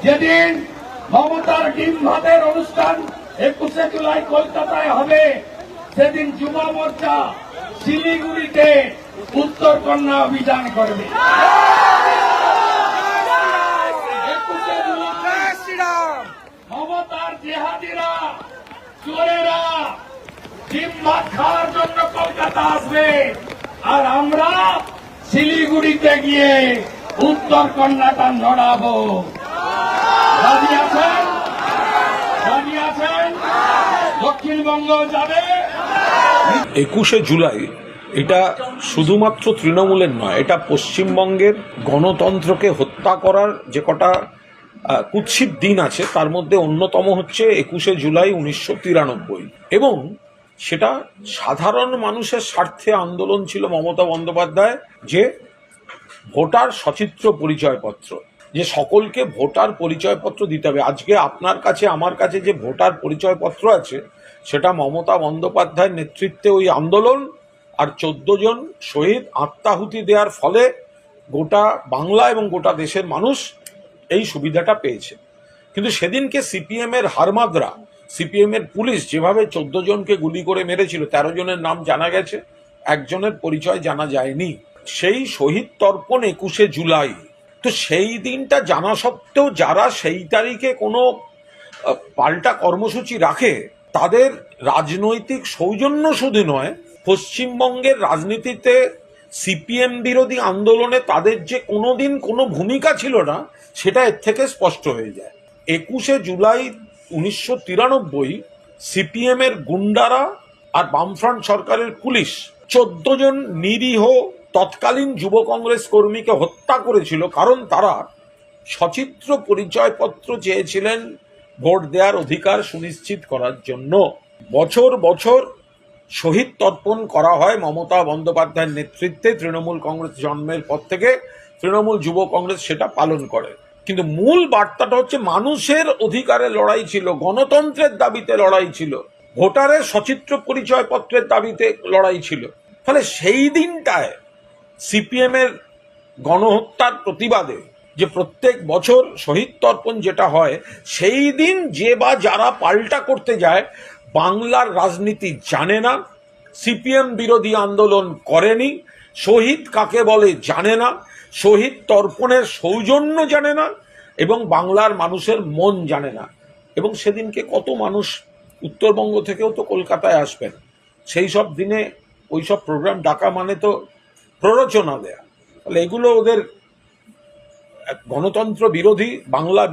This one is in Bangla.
যেদিন মমতার ডিম ভাতের অনুষ্ঠান 21শে জুলাই কলকাতায় হবে, সেদিন যুব মোর্চা শিলিগুড়িতে উত্তর কন্যা অভিযান করবে। 21শে জুলাই মমতার জেহাদিরা, চোরেরা ডিম ভাত খাওয়ার জন্য কলকাতা আসবে, আর আমরা শিলিগুড়িতে গিয়ে উত্তর কন্যাটা নড়াবো। রাজি আছেন? রাজি আছেন? দক্ষিণবঙ্গ যাবে। 21শে জুলাই এটা শুধুমাত্র তৃণমূলের নয়, এটা পশ্চিমবঙ্গের গণতন্ত্রকে হত্যা করার যে কটা কুৎসিত দিন আছে তার মধ্যে অন্যতম হচ্ছে 21শে জুলাই 1993, এবং সেটা সাধারণ মানুষের স্বার্থে আন্দোলন ছিল মমতা বন্দ্যোপাধ্যায়, যে ভোটার সচিত্র পরিচয়পত্র, যে সকলকে ভোটার পরিচয়পত্র দিতে হবে। আজকে আপনার কাছে আমার কাছে যে ভোটার পরিচয়পত্র আছে সেটা মমতা বন্দ্যোপাধ্যায়ের নেতৃত্বে ওই আন্দোলন আর 14 জন শহীদ আত্মাহুতি দেওয়ার ফলে গোটা বাংলা এবং গোটা দেশের মানুষ এই সুবিধাটা পেয়েছে। কিন্তু সেদিনকে সিপিএমের হারমাদরা, সিপিএমের পুলিশ যেভাবে 14 জনকে গুলি করে মেরেছিল, 13 জনের নাম জানা গেছে, একজনের পরিচয় জানা যায়নি। সেই শহীদ তর্পণ 21শে জুলাই, তো সেই দিনটা জানা সত্ত্বেও যারা সেই তারিখে কোনো পাল্টা কর্মসূচি রাখে তাদের রাজনৈতিক সৌজন্য শুধু নয়, পশ্চিমবঙ্গের রাজনীতিতে সিপিএম বিরোধী আন্দোলনে তাদের যে কোনোদিন কোনো ভূমিকা ছিল না সেটা এর থেকে স্পষ্ট হয়ে যায়। 21শে জুলাই 1993 সিপিএমের গুন্ডারা আর বামফ্রন্ট সরকারের পুলিশ 14 জন নিরীহ তৎকালীন যুব কংগ্রেস কর্মীকে হত্যা করেছিল, কারণ তারা সচিত্র পরিচয়পত্র চেয়েছিলেন ভোট দেওয়ার অধিকার সুনিশ্চিত করার জন্য। বছর বছর শহীদ তর্পণ করা হয় মমতা বন্দ্যোপাধ্যায়ের নেতৃত্বে। তৃণমূল কংগ্রেস জন্মের পর থেকে তৃণমূল যুব কংগ্রেস সেটা পালন করে, কিন্তু মূল বার্তাটা হচ্ছে মানুষের অধিকারের লড়াই ছিল, গণতন্ত্রের দাবিতে লড়াই ছিল, ভোটারের সচিত্র পরিচয়পত্রের দাবিতে লড়াই ছিল। ফলে সেই দিনটায় সিপিএমের গণহত্যার প্রতিবাদে যে প্রত্যেক বছর শহীদ তর্পণ যেটা হয়, সেই দিন যে বা যারা পাল্টা করতে যায় বাংলার রাজনীতি জানে না, সিপিএম বিরোধী আন্দোলন করেনি, শহীদ কাকে বলে জানে না, শহীদ তর্পণের সৌজন্য জানে না, এবং বাংলার মানুষের মন জানে না। এবং সেদিনকে কত মানুষ উত্তরবঙ্গ থেকেও তো কলকাতায় আসবেন, সেই সব দিনে ওই সব প্রোগ্রাম ডাকা মানে তো প্ররোচনা দেয়া। তাহলে এগুলো ওদের গণতন্ত্র বিরোধী, বাংলা